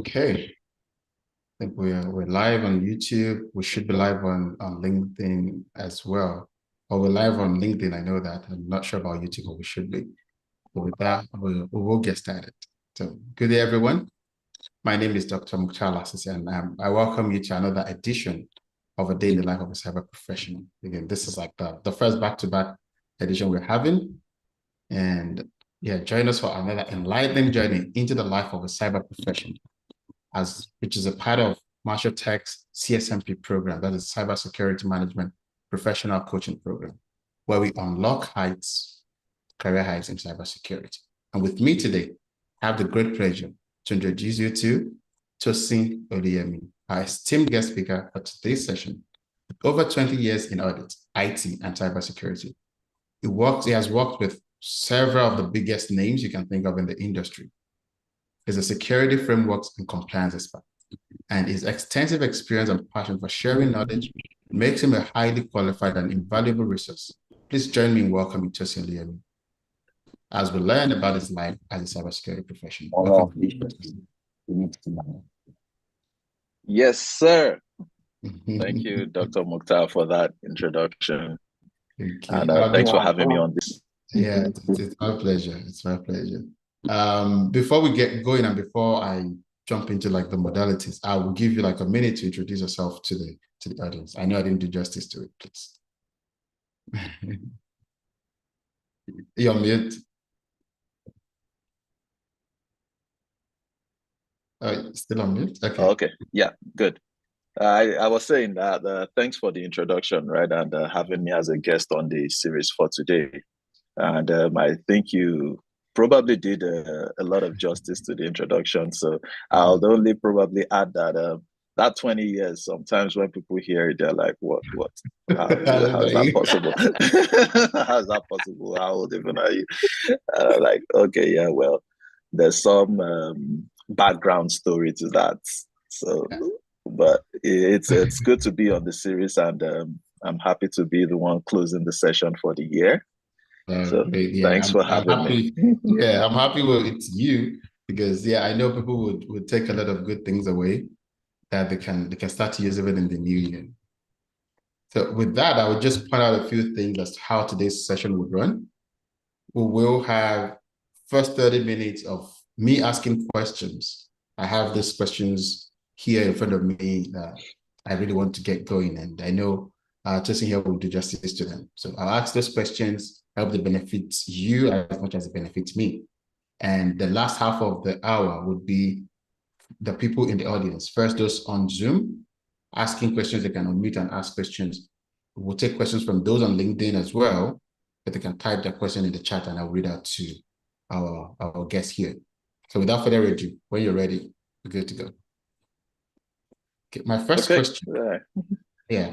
Okay, I think we're live on YouTube. We should be live on LinkedIn as well. Or we're live on LinkedIn. I know that. I'm not sure about YouTube, but we should be. But with that, we will get started. So, good day, everyone. My name is Dr. Mukhtar Lasisi, and I welcome you to another edition of A Day in the Life of a Cyber Professional. Again, this is like the first back-to-back edition we're having. And yeah, join us for another enlightening journey into the life of a cyber professional, which is a part of Marshall Tech's CSMP program, that is Cybersecurity Management Professional Coaching Program, where we unlock career heights in cybersecurity. And with me today, I have the great pleasure to introduce you to Tosin Oluyemi, our esteemed guest speaker for today's session. Over 20 years in audit, IT, and cybersecurity. He has worked with several of the biggest names you can think of in the industry. He's a security frameworks and compliance expert, and his extensive experience and passion for sharing knowledge makes him a highly qualified and invaluable resource. Please join me in welcoming Tosin Oluyemi as we learn about his life as a cybersecurity professional. Yes, sir. Thank you, Dr. Mukhtar, for that introduction. And thanks for having me on this. Yeah, it's my pleasure. It's my pleasure. Before we get going and before I jump into like the modalities, I will give you like a minute to introduce yourself to the audience. I know I didn't do justice to it, please. You're mute. Still on mute? Okay. Okay. Yeah, good. I was saying that thanks for the introduction, right? And having me as a guest on the series for today. And I think you probably did a lot of justice to the introduction. So I'll only probably add that 20 years, sometimes when people hear it, they're like, what? How is that possible? How is that possible? How old even are you? Like, okay, yeah, well, there's some background story to that. So, but it's good to be on the series, and I'm happy to be the one closing the session for the year. So thanks for having me. Yeah, I'm happy it's you because I know people would take a lot of good things away that they can start to use even in the new year. So with that, I would just point out a few things as to how today's session would run. We will have first 30 minutes of me asking questions. I have these questions here in front of me that I really want to get going, and I know Tosin here will do justice to them. So I'll ask those questions. I hope they benefit you as much as it benefits me. And the last half of the hour would be the people in the audience. First, those on Zoom, asking questions. They can unmute and ask questions. We'll take questions from those on LinkedIn as well, but they can type their question in the chat and I'll read out to our guests here. So without further ado, when you're ready, we're good to go. Okay, my first question.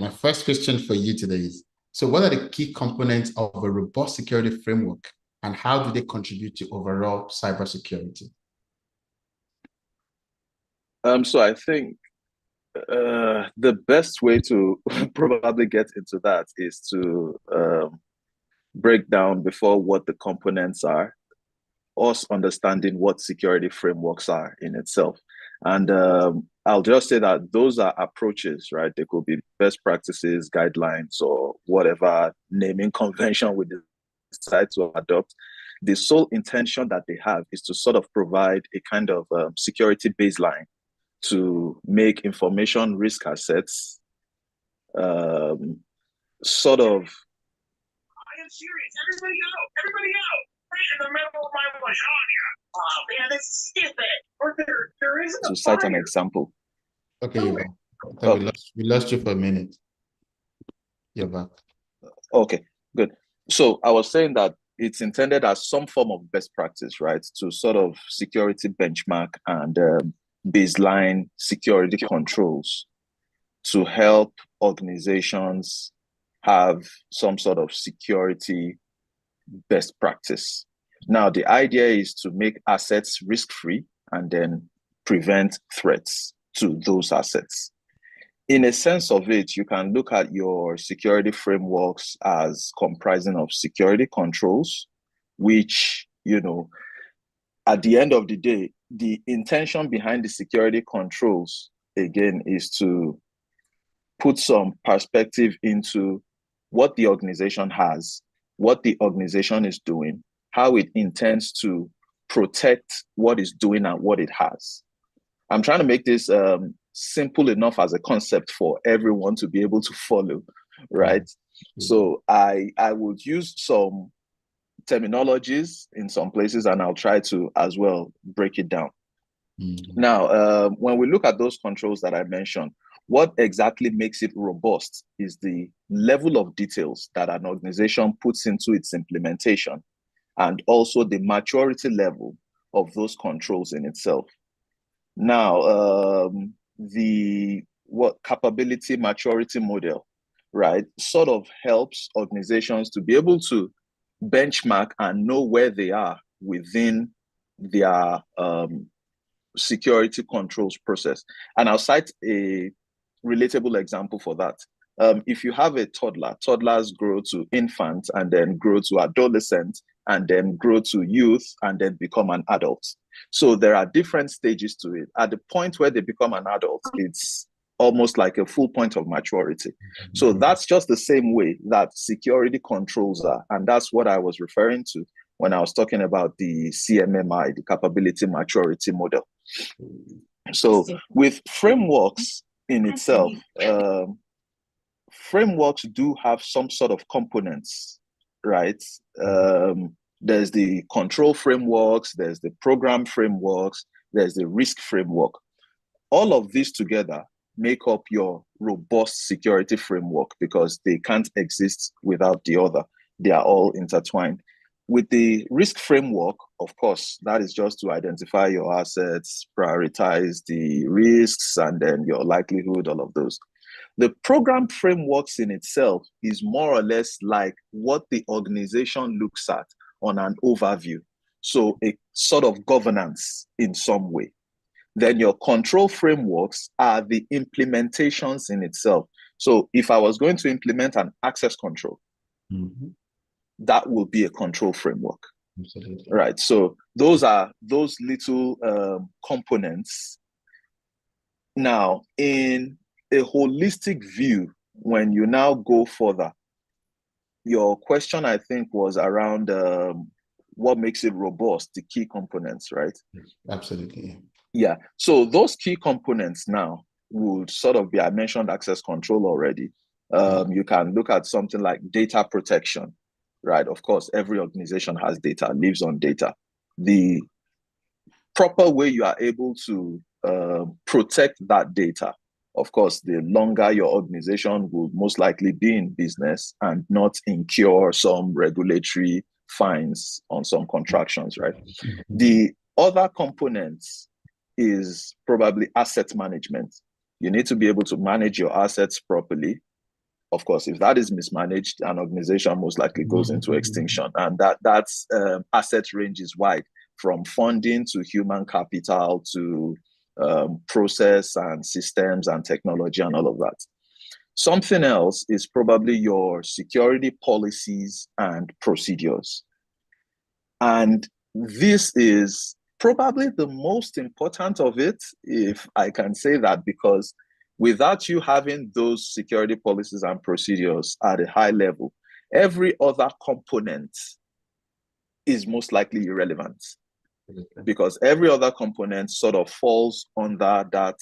My first question for you today is, so what are the key components of a robust security framework and how do they contribute to overall cybersecurity? So I think the best way to probably get into that is to break down before what the components are, us understanding what security frameworks are in itself. And I'll just say that those are approaches, right? They could be best practices, guidelines, or whatever naming convention we decide to adopt. The sole intention that they have is to sort of provide a kind of security baseline to make information risk assets sort of. I am serious. Everybody out! Everybody out! Right in the middle of my lasagna. Oh man, it's stupid. Or there isn't to cite an example. Okay, we lost you for a minute. You're back. Okay, good. So I was saying that it's intended as some form of best practice, right? To sort of security benchmark and baseline security controls to help organizations have some sort of security best practice. Now, the idea is to make assets risk-free and then prevent threats to those assets. In a sense of it, you can look at your security frameworks as comprising of security controls, which, at the end of the day, the intention behind the security controls, again, is to put some perspective into what the organization has, what the organization is doing, how it intends to protect what it's doing and what it has. I'm trying to make this simple enough as a concept for everyone to be able to follow, right? Mm-hmm. So I would use some terminologies in some places, and I'll try to as well break it down. Mm-hmm. Now, when we look at those controls that I mentioned, what exactly makes it robust is the level of details that an organization puts into its implementation, and also the maturity level of those controls in itself. Now, the capability maturity model, right, sort of helps organizations to be able to benchmark and know where they are within their security controls process. And I'll cite a relatable example for that. If you have a toddler, toddlers grow to infant and then grow to adolescent and then grow to youth and then become an adult. So there are different stages to it. At the point where they become an adult, it's almost like a full point of maturity. So that's just the same way that security controls are. And that's what I was referring to when I was talking about the CMMI, the capability maturity model. So with frameworks in itself, frameworks do have some sort of components, right? There's the control frameworks, there's the program frameworks, there's the risk framework. All of these together make up your robust security framework because they can't exist without the other. They are all intertwined. With the risk framework, of course, that is just to identify your assets, prioritize the risks, and then your likelihood, all of those. The program frameworks in itself is more or less like what the organization looks at on an overview. So a sort of governance in some way. Then your control frameworks are the implementations in itself. So if I was going to implement an access control, that will be a control framework. Absolutely. Right. So those are those little components. Now, in a holistic view, when you now go further, your question, I think, was around what makes it robust, the key components, right? Absolutely. Yeah. So those key components now would sort of be, I mentioned access control already. You can look at something like data protection, right? Of course, every organization has data, lives on data. The proper way you are able to protect that data, of course, the longer your organization will most likely be in business and not incur some regulatory fines on some contractions, right? The other components is probably asset management. You need to be able to manage your assets properly. Of course, if that is mismanaged, an organization most likely goes into extinction. And that's asset range is wide, from funding to human capital to process and systems and technology and all of that. Something else is probably your security policies and procedures. And this is probably the most important of it, if I can say that, because without you having those security policies and procedures at a high level, every other component is most likely irrelevant. Because every other component sort of falls under that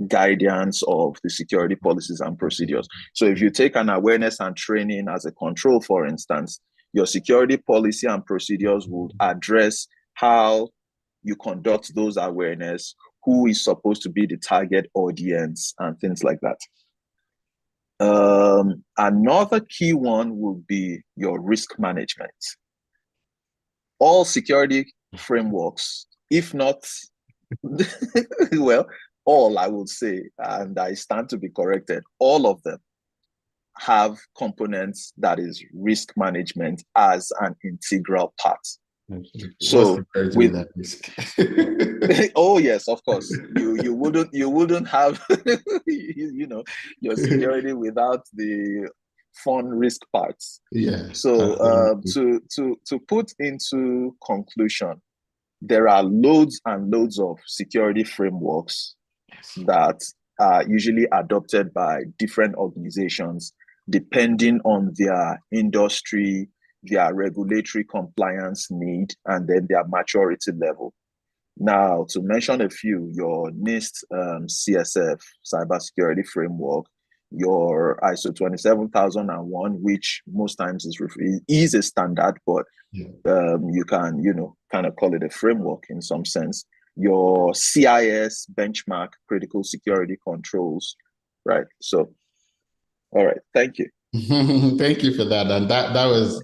guidance of the security policies and procedures. So if you take an awareness and training as a control, for instance, your security policy and procedures would address how you conduct those awareness, who is supposed to be the target audience, and things like that. Another key one would be your risk management. All security frameworks, if not, well, all I would say, and I stand to be corrected, all of them have components that is risk management as an integral part. Absolutely. So with that risk? Oh yes, of course. You wouldn't have your security without the fun risk parts. Yeah. So to put into conclusion, there are loads and loads of security frameworks that are usually adopted by different organizations depending on their industry, their regulatory compliance need, and then their maturity level. Now, to mention a few, your NIST CSF cybersecurity framework, your ISO 27001, which most times is a standard, but you can, kind of call it a framework in some sense. Your CIS benchmark critical security controls, right? So, all right, thank you. Thank you for that. And that was,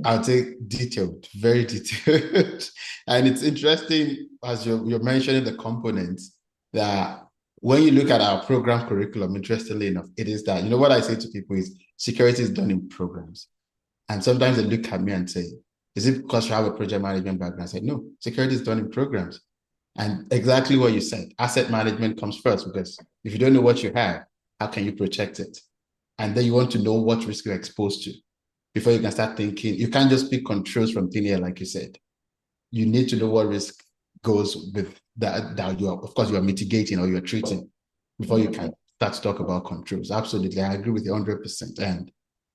I'll take detailed, very detailed. And it's interesting as you're mentioning the components that when you look at our program curriculum, interestingly enough, it is that, what I say to people is security is done in programs. And sometimes they look at me and say, is it because you have a project management background? I say, no, security is done in programs. And exactly what you said, asset management comes first, because if you don't know what you have, how can you protect it? And then you want to know what risk you're exposed to before you can start thinking. You can't just pick controls from thin air, like you said. You need to know what risk goes with that you are, of course, you are mitigating or you're treating before you can start to talk about controls. Absolutely, I agree with you 100%. And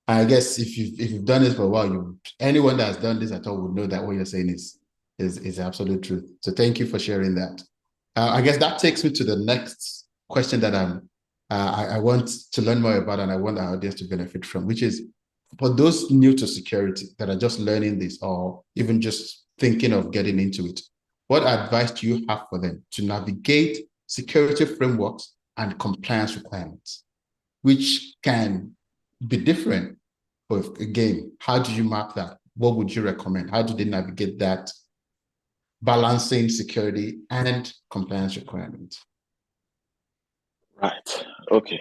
I guess if you've done this for a while, anyone that has done this at all would know that what you're saying is absolute truth. So thank you for sharing that. I guess that takes me to the next question that I want to learn more about, and I want our audience to benefit from, which is for those new to security that are just learning this or even just thinking of getting into it. What advice do you have for them to navigate security frameworks and compliance requirements, which can be different? But again, how do you map that? What would you recommend? How do they navigate that balancing security and compliance requirements? Right. Okay.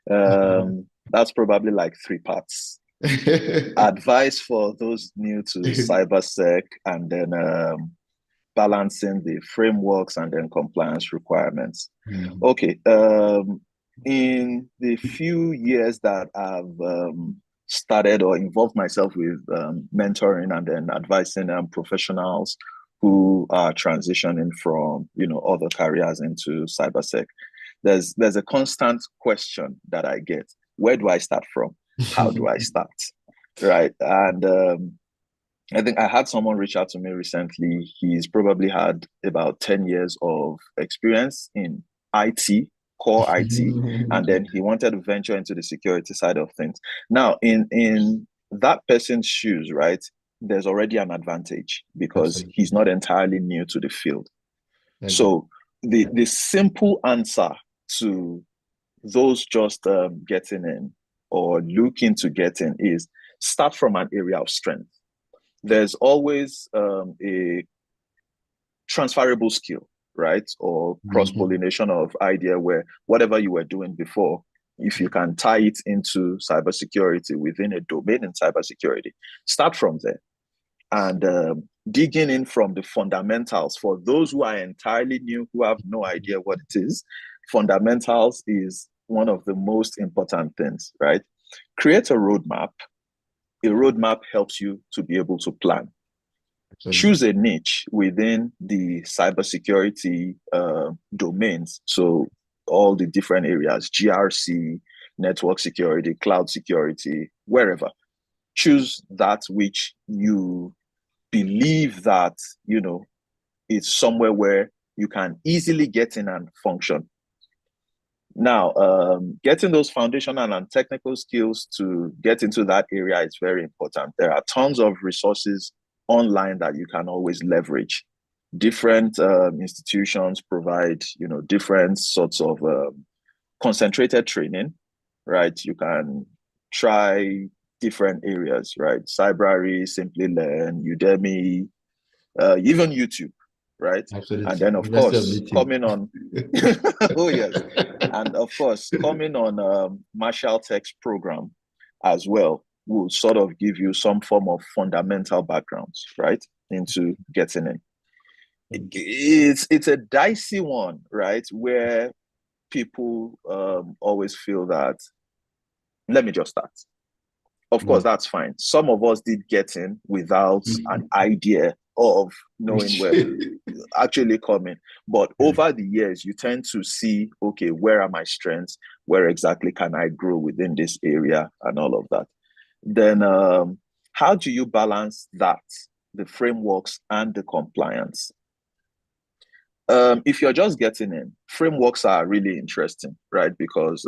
That's probably like 3 parts. Advice for those new to cybersec, and then balancing the frameworks and then compliance requirements. Okay. In the few years that I've started or involved myself with mentoring and then advising professionals who are transitioning from other careers into cybersec, there's a constant question that I get: where do I start from? How do I start? Right. And I think I had someone reach out to me recently. He's probably had about 10 years of experience in IT, core IT, and then he wanted to venture into the security side of things. Now, in that person's shoes, right, there's already an advantage because he's not entirely new to the field. So the simple answer to those just getting in or looking to get in is start from an area of strength. There's always a transferable skill, right? Or cross-pollination of idea where whatever you were doing before, if you can tie it into cybersecurity within a domain in cybersecurity, start from there. And digging in from the fundamentals for those who are entirely new, who have no idea what it is. Fundamentals is one of the most important things, right? Create a roadmap. A roadmap helps you to be able to plan. Choose a niche within the cybersecurity domains. So all the different areas, GRC, network security, cloud security, wherever. Choose that which you believe that, it's somewhere where you can easily get in and function. Now, getting those foundational and technical skills to get into that area is very important. There are tons of resources online that you can always leverage. Different institutions provide, different sorts of concentrated training, right? You can try different areas, right? Cybrary, Simply Learn, Udemy, even YouTube, right? Absolutely. And then, of course, coming on, oh yes, and of course, coming on Marshall Tech's program as well will sort of give you some form of fundamental backgrounds, right, into getting in. It's a dicey one, right, where people always feel that, let me just start. Of course, that's fine. Some of us did get in without an idea of knowing where to actually come in. But over the years, you tend to see, okay, where are my strengths? Where exactly can I grow within this area and all of that? Then how do you balance that, the frameworks and the compliance? If you're just getting in, frameworks are really interesting, right? Because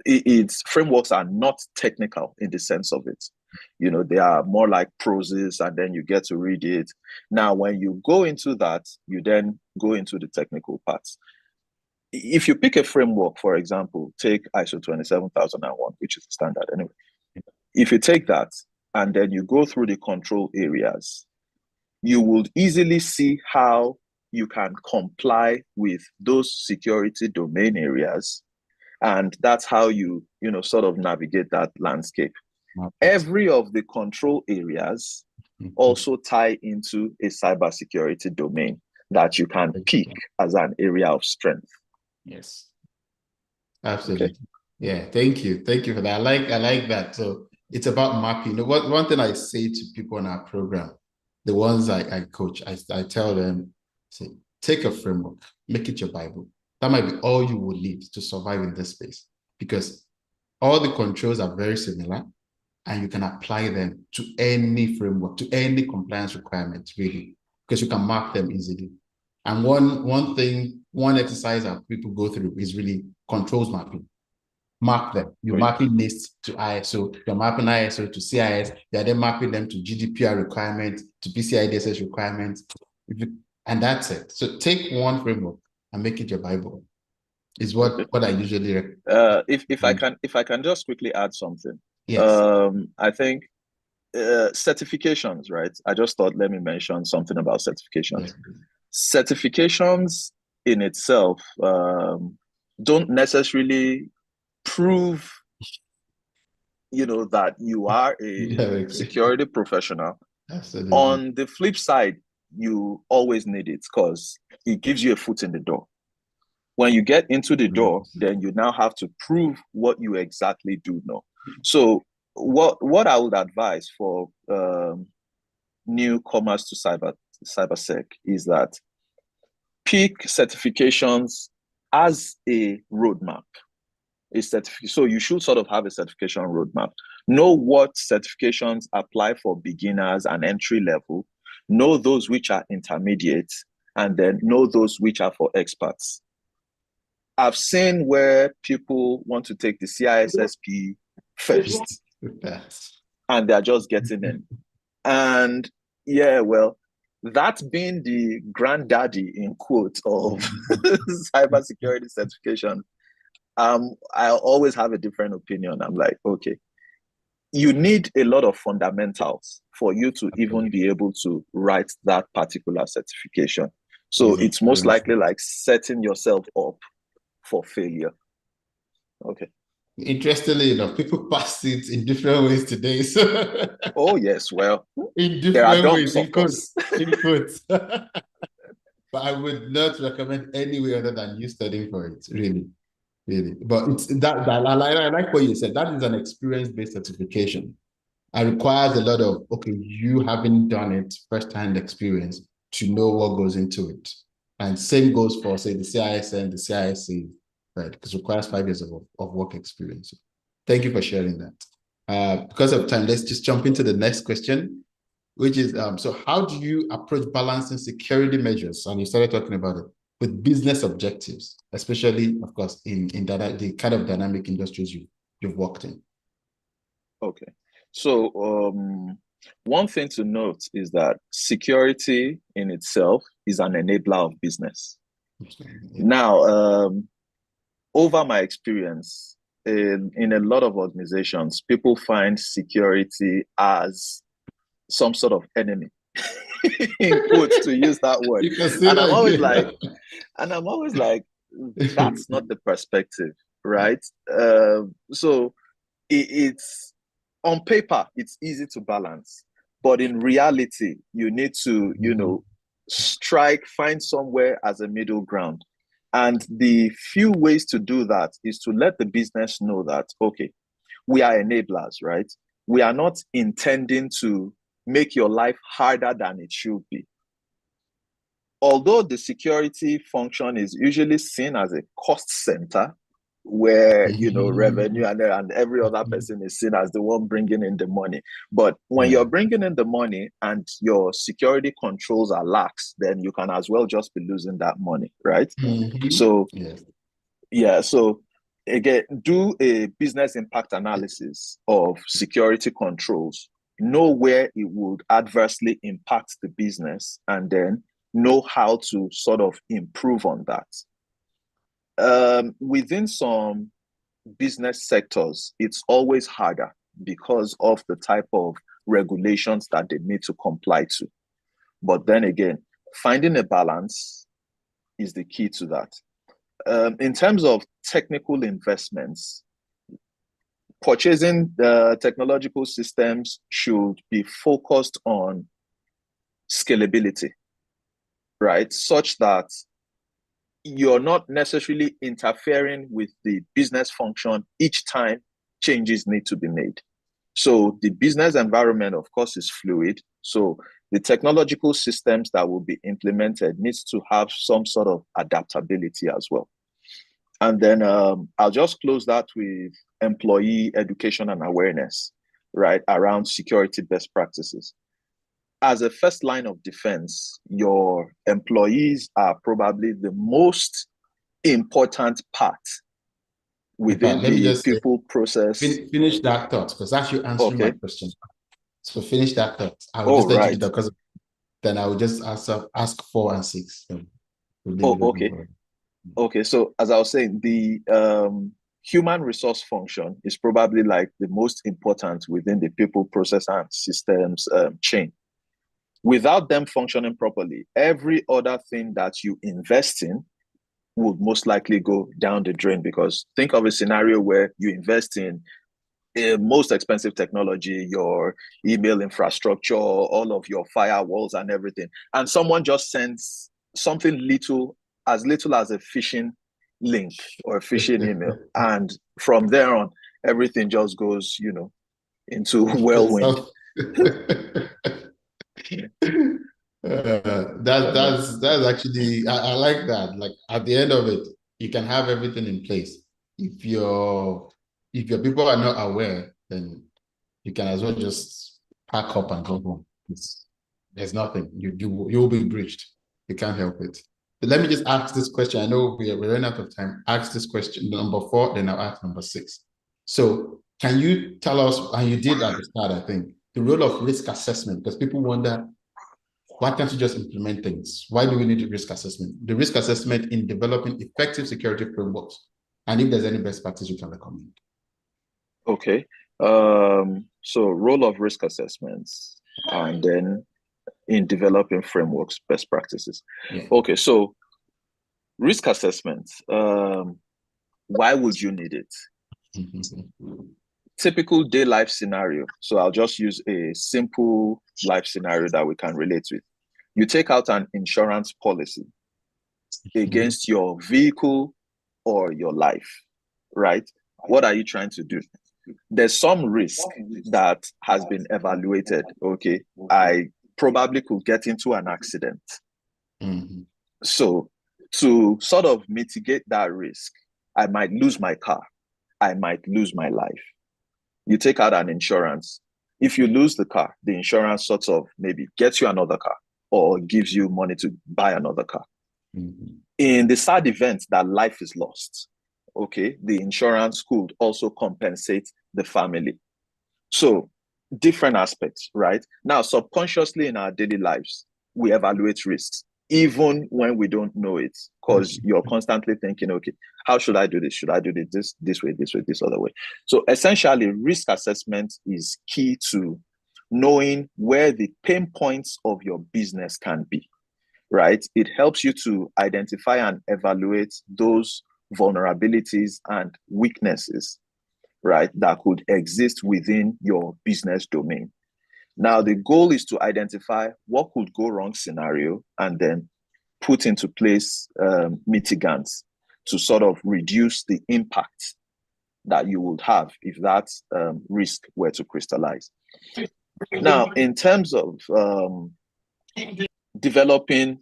it's frameworks are not technical in the sense of it. You know, they are more like proses, and then you get to read it. Now, when you go into that, you then go into the technical parts. If you pick a framework, for example, take ISO 27001, which is the standard anyway. If you take that and then you go through the control areas, you will easily see how you can comply with those security domain areas. And that's how you sort of navigate that landscape. Every of the control areas also tie into a cybersecurity domain that you can pick as an area of strength. Yes, absolutely. Okay. Yeah, thank you for that. I like that. So it's about mapping. One thing I say to people in our program, the ones I coach, I tell them, say, take a framework, make it your Bible. That might be all you will need to survive in this space, because all the controls are very similar and you can apply them to any framework, to any compliance requirement, really, because you can mark them easily. And one exercise that people go through is really controls mapping. Mark them. You're mapping NIST to ISO, you're mapping ISO to CIS, you're then mapping them to GDPR requirements, to PCI DSS requirements, and that's it. So take one framework and make it your Bible. Is what I usually recommend. If I can just quickly add something. Yes. I think certifications, right? I just thought, let me mention something about certifications. Yes. Certifications in itself don't necessarily prove, that you are a security professional. Absolutely. On the flip side, you always need it because it gives you a foot in the door. When you get into the door, then you now have to prove what you exactly do know. So what I would advise for newcomers to cybersec is that pick certifications as a roadmap. So you should sort of have a certification roadmap. Know what certifications apply for beginners and entry level. Know those which are intermediate, and then know those which are for experts. I've seen where people want to take the CISSP first, and they're just getting in. And yeah, well, that being the granddaddy in quotes of cybersecurity certification, I always have a different opinion. I'm like, okay, you need a lot of fundamentals for you to even be able to write that particular certification. So it's most likely like setting yourself up for failure. Okay. Interestingly enough, people pass it in different ways today. So oh yes, well, in different ways, in quotes. But I would not recommend any way other than you studying for it, really. But it's that I like what you said. That is an experience-based certification. It requires a lot of, you having done it, first-hand experience to know what goes into it. And same goes for, say, the CISN, the CISC, right? Because it requires 5 years of work experience. Thank you for sharing that. Because of time, let's just jump into the next question, which is, so how do you approach balancing security measures? And you started talking about it with business objectives, especially, of course, in the kind of dynamic industries you've worked in. Okay. So one thing to note is that security in itself is an enabler of business. Yeah. Now, over my experience in a lot of organizations, people find security as some sort of enemy. In quotes, to use that word. And I'm always like, that's not the perspective, right? So it's on paper, it's easy to balance, but in reality, you need to, find somewhere as a middle ground. And the few ways to do that is to let the business know that, okay, we are enablers, right? We are not intending to make your life harder than it should be. Although the security function is usually seen as a cost center, where revenue and every other person is seen as the one bringing in the money. But when you're bringing in the money and your security controls are lax, then you can as well just be losing that money, right? So so again, do a business impact analysis of security controls, know where it would adversely impact the business, and then know how to sort of improve on that. Within some business sectors, it's always harder because of the type of regulations that they need to comply to. But then again, finding a balance is the key to that. In terms of technical investments, purchasing the technological systems should be focused on scalability, right? Such that you're not necessarily interfering with the business function each time changes need to be made. So the business environment, of course, is fluid. So the technological systems that will be implemented needs to have some sort of adaptability as well. And then I'll just close that with employee education and awareness, right, around security best practices. As a first line of defense, your employees are probably the most important part within the people process. Finish that thought, because that's you answering my question. So finish that thought. I will just let you do that, because then I will just ask 4 and 6. Okay. So as I was saying, the human resource function is probably like the most important within the people process and systems chain. Without them functioning properly, every other thing that you invest in would most likely go down the drain, because think of a scenario where you invest in most expensive technology, your email infrastructure, all of your firewalls and everything, and someone just sends something little as a phishing link or a phishing email, and from there on, everything just goes, into whirlwind. That's actually, I like that. Like, at the end of it, you can have everything in place. If your people are not aware, then you can as well just pack up and go home. There's nothing. You'll be breached. You can't help it. But let me just ask this question. I know we're running out of time. Ask this question, number 4, then I'll ask number 6. So can you tell us, and you did at the start, I think, the role of risk assessment? Because people wonder, why can't you just implement things? Why do we need a risk assessment? The risk assessment in developing effective security frameworks, and if there's any best practice you can recommend. Okay. So role of risk assessments, and then in developing frameworks, best practices. Okay, so risk assessments, why would you need it? Typical day life scenario. So I'll just use a simple life scenario that we can relate with. You take out an insurance policy against your vehicle or your life, right? What are you trying to do? There's some risk that has been evaluated. Okay, I probably could get into an accident. So to sort of mitigate that risk, I might lose my car. I might lose my life. You take out an insurance. If you lose the car, the insurance sort of maybe gets you another car or gives you money to buy another car. In the sad event that life is lost, okay, the insurance could also compensate the family. So different aspects, right? Now, subconsciously in our daily lives, we evaluate risks, even when we don't know it, because you're constantly thinking, okay, how should I do this? Should I do this way, this other way? So essentially, risk assessment is key to knowing where the pain points of your business can be, right? It helps you to identify and evaluate those vulnerabilities and weaknesses, right, that could exist within your business domain. Now, the goal is to identify what could go wrong scenario and then put into place mitigants to sort of reduce the impact that you would have if that risk were to crystallize. Now, in terms of developing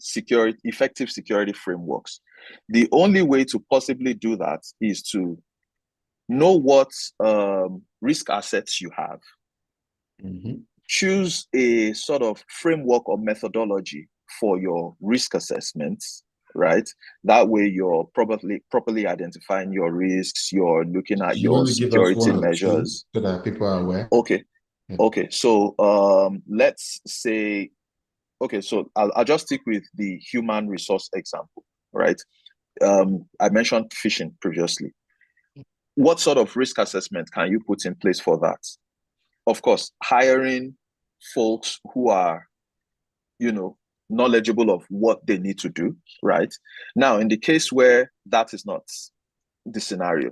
effective security frameworks, the only way to possibly do that is to know what risk assets you have. Choose a sort of framework or methodology for your risk assessments, right? That way you're properly identifying your risks, you're looking at your security measures. So that people are aware. Okay. Yeah. Okay. So let's say, okay, so I'll just stick with the human resource example, right? I mentioned phishing previously. What sort of risk assessment can you put in place for that? Of course, hiring folks who are, knowledgeable of what they need to do, right? Now, in the case where that is not the scenario,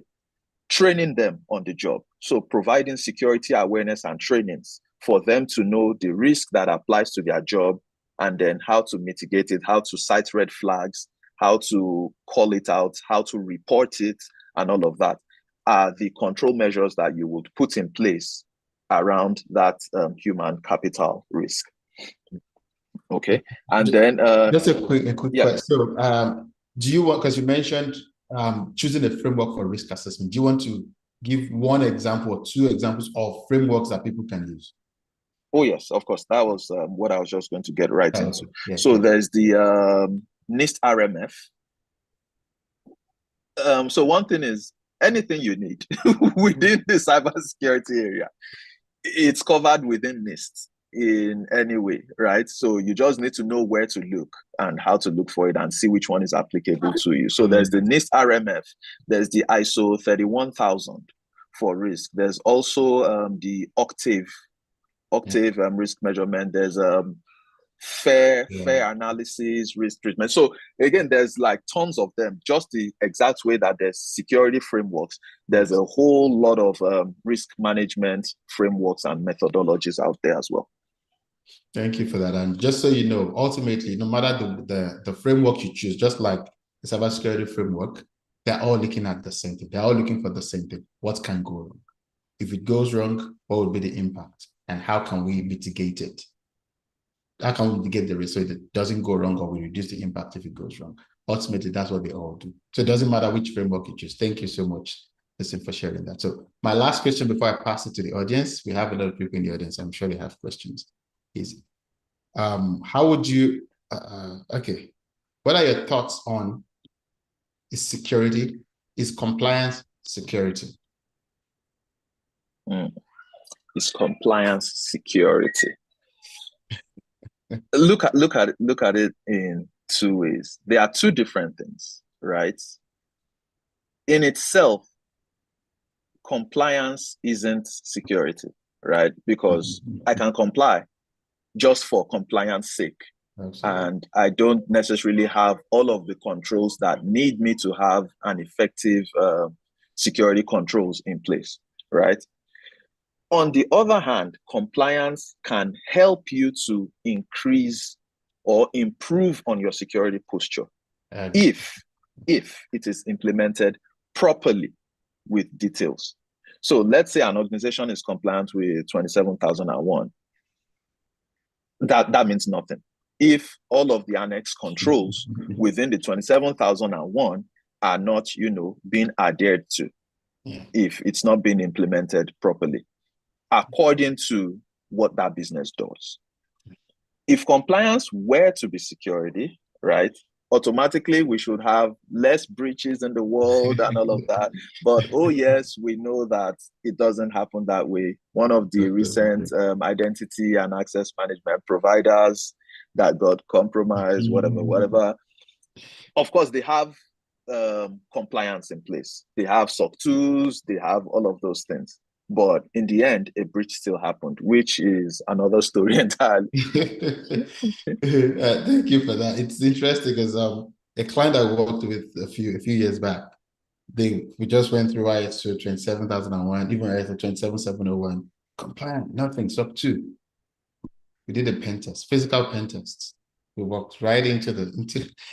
training them on the job. So providing security awareness and trainings for them to know the risk that applies to their job, and then how to mitigate it, how to cite red flags, how to call it out, how to report it, and all of that are the control measures that you would put in place around that human capital risk. Okay, and then just a quick yeah. question. So, do you want, because you mentioned choosing a framework for risk assessment, do you want to give one example or two examples of frameworks that people can use? Oh yes, of course. That was what I was just going to get right into. Yeah, so there's the NIST RMF. So one thing is, anything you need within the cybersecurity area, it's covered within NIST in any way, right? So you just need to know where to look and how to look for it and see which one is applicable to you. So there's the NIST RMF, there's the ISO 31000 for risk. There's also the Octave risk measurement. There's fair analysis, risk treatment. So again, there's like tons of them. Just the exact way that there's security frameworks, there's a whole lot of risk management frameworks and methodologies out there as well. Thank you for that. And just so you know, ultimately, no matter the framework you choose, just like the cybersecurity framework, they're all looking at the same thing. They're all looking for the same thing. What can go wrong? If it goes wrong, what would be the impact? And how can we mitigate it? How can we mitigate the risk so it doesn't go wrong, or we reduce the impact if it goes wrong? Ultimately, that's what they all do. So it doesn't matter which framework you choose. Thank you so much, Tosin, for sharing that. So my last question before I pass it to the audience, we have a lot of people in the audience. I'm sure they have questions. Is how would you, okay, what are your thoughts on is security, is compliance security? Is compliance security? Look at it in two ways. There are two different things, right? In itself, compliance isn't security, right? Because I can comply just for compliance sake. Absolutely. And I don't necessarily have all of the controls that need me to have an effective security controls in place, right? On the other hand, compliance can help you to increase or improve on your security posture if it is implemented properly with details. So let's say an organization is compliant with 27001. That means nothing if all of the annex controls within the 27001 are not, being adhered to, if it's not being implemented properly according to what that business does. If compliance were to be security, right, automatically we should have less breaches in the world and all of that. But oh yes, we know that it doesn't happen that way. One of the recent identity and access management providers that got compromised, whatever. Of course, they have compliance in place. They have SOC 2s, they have all of those things. But in the end, a breach still happened, which is another story entirely. Thank you for that. It's interesting because a client I worked with a few years back, we just went through ISO 27001, even ISO 27701, compliant, nothing, SOC 2. We did a pen test, physical pen tests. We walked right into the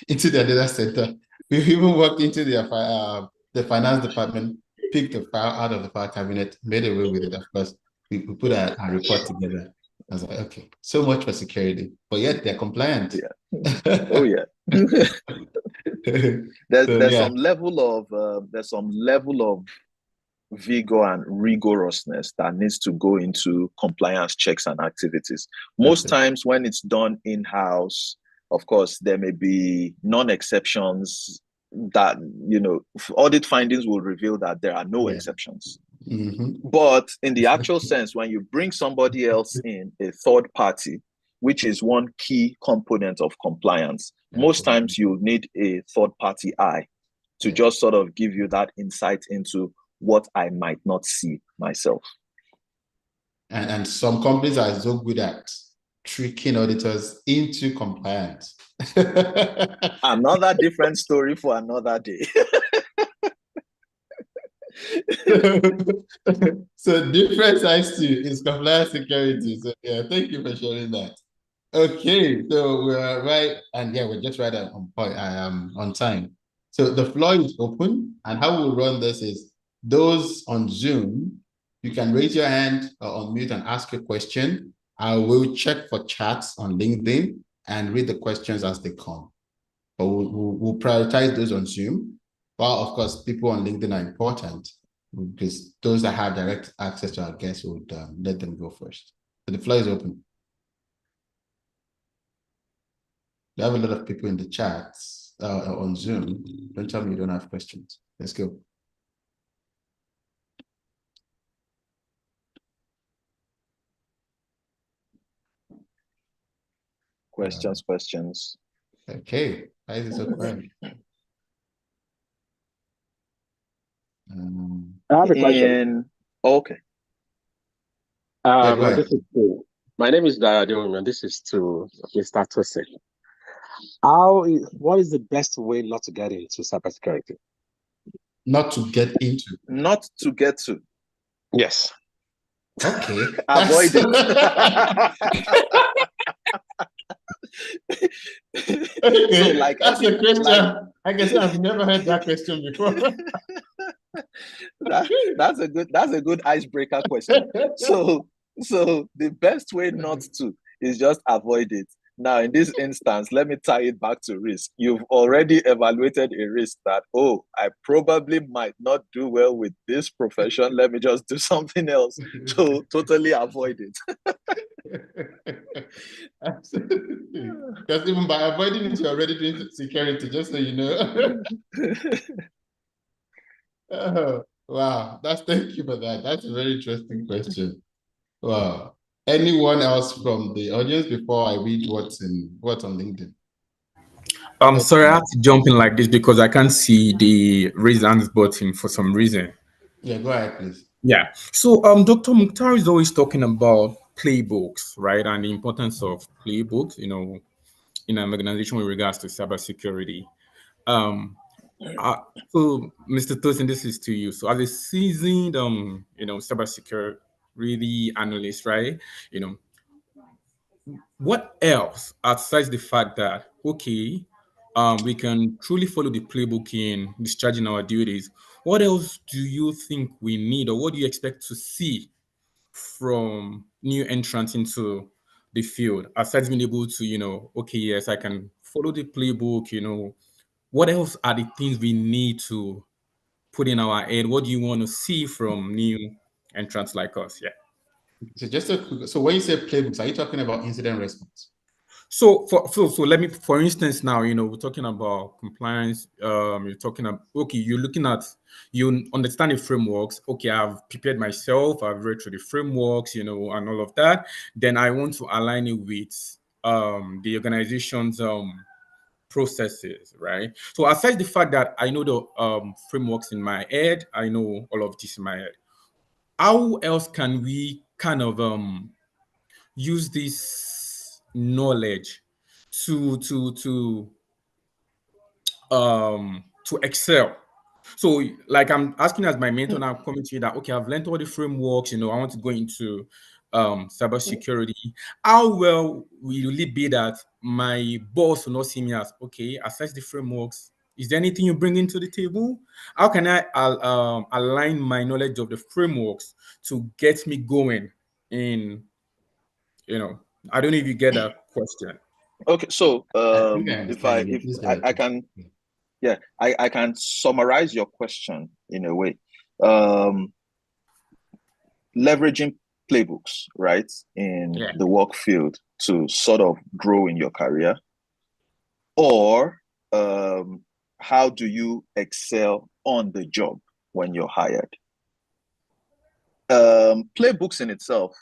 data center. We even walked into the finance department, picked the file out of the file cabinet, made away with it. Of course, we put a report together, I was like, okay, so much for security, but yet they're compliant. Yeah. Oh yeah. So, there's yeah. some level of vigor and rigorousness that needs to go into compliance checks and activities. Most times when it's done in-house, of course, there may be non-exceptions that, audit findings will reveal that there are no exceptions. But in the actual sense, when you bring somebody else in, a third party, which is one key component of compliance, most times you need a third party eye to just sort of give you that insight into what I might not see myself. And some companies are so good at tricking auditors into compliance. Another different story for another day. So different sides to is compliance security. So yeah, thank you for sharing that. Okay, so we're right, and yeah, we're just right on point. I am on time. So the floor is open, and how we'll run this is those on Zoom, you can raise your hand or unmute and ask a question. I will check for chats on LinkedIn and read the questions as they come. But we'll prioritize those on Zoom. While of course, people on LinkedIn are important because those that have direct access to our guests would let them go first. So the floor is open. We have a lot of people in the chats on Zoom. Don't tell me you don't have questions. Let's go. Questions. Okay. Why is it so quiet? I have a question. Okay. This is my name is Diadon, and this is to Mr. Tosin. What is the best way not to get into cybersecurity? Not to get into. Not to get to. Yes. Okay. Avoid it. Okay. So like that's a question. I guess I've never heard that question before. That's a good icebreaker question. So the best way not to is just avoid it. Now, in this instance, let me tie it back to risk. You've already evaluated a risk that, I probably might not do well with this profession. Let me just do something else to totally avoid it. Absolutely. Because even by avoiding it, you're already doing security, just so you know. Oh, wow. Thank you for that. That's a very interesting question. Wow. Anyone else from the audience before I read what's on LinkedIn? I'm sorry, I have to jump in like this because I can't see the raise hands button for some reason. Yeah, go ahead, please. Yeah. So Dr. Mukhtar is always talking about playbooks, right? And the importance of playbooks, in an organization with regards to cybersecurity. So Mr. Tosin, this is to you. So as a seasoned cybersecurity analyst, right? What else aside the fact that we can truly follow the playbook in discharging our duties? What else do you think we need, or what do you expect to see from new entrants into the field? Aside being able to, yes, I can follow the playbook. What else are the things we need to put in our head? What do you want to see from new entrants like us? Yeah. So when you say playbooks, are you talking about incident response? So let me, for instance, now, we're talking about compliance. You're talking about, you're looking at, you understand the frameworks. Okay, I've prepared myself, I've read through the frameworks, and all of that. Then I want to align it with the organization's processes, right? So aside the fact that I know the frameworks in my head, I know all of this in my head. How else can we kind of use this knowledge to excel? So like I'm asking as my mentor now, coming to you that, okay, I've learned all the frameworks, I want to go into cybersecurity. How well will it be that my boss will not see me as, okay, assess the frameworks? Is there anything you bring into the table? How can I align my knowledge of the frameworks to get me going in I don't know if you get that question. Okay, so I think I if understand you. Please go ahead. I can, yeah, I can summarize your question in a way. Leveraging playbooks, right, in Yeah. the work field to sort of grow in your career, or how do you excel on the job when you're hired? Playbooks in itself,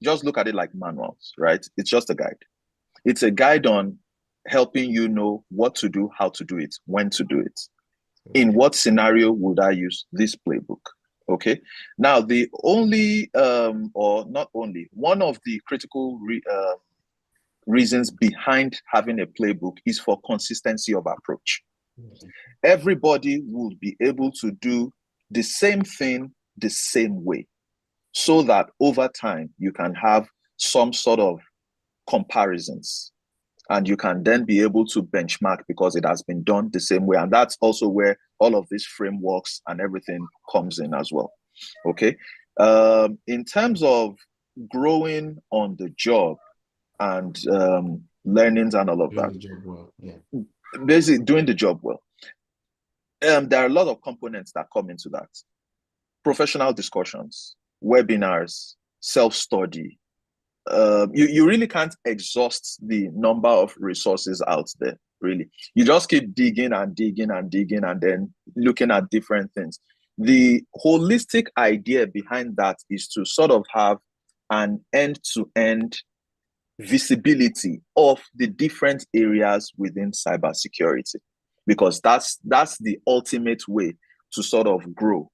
just look at it like manuals, right? It's just a guide. It's a guide on helping you know what to do, how to do it, when to do it. In what scenario would I use this playbook? Okay. Now, the only, or not only, one of the critical reasons behind having a playbook is for consistency of approach. Everybody will be able to do the same thing the same way, so that over time you can have some sort of comparisons, and you can then be able to benchmark because it has been done the same way. And that's also where all of these frameworks and everything comes in as well. Okay. In terms of growing on the job and learnings and all of Doing that, the job well. Yeah. basically doing the job well. There are a lot of components that come into that. Professional discussions, webinars, self-study. You really can't exhaust the number of resources out there, really. You just keep digging and digging and digging and then looking at different things. The holistic idea behind that is to sort of have an end-to-end visibility of the different areas within cybersecurity, because that's the ultimate way to sort of grow,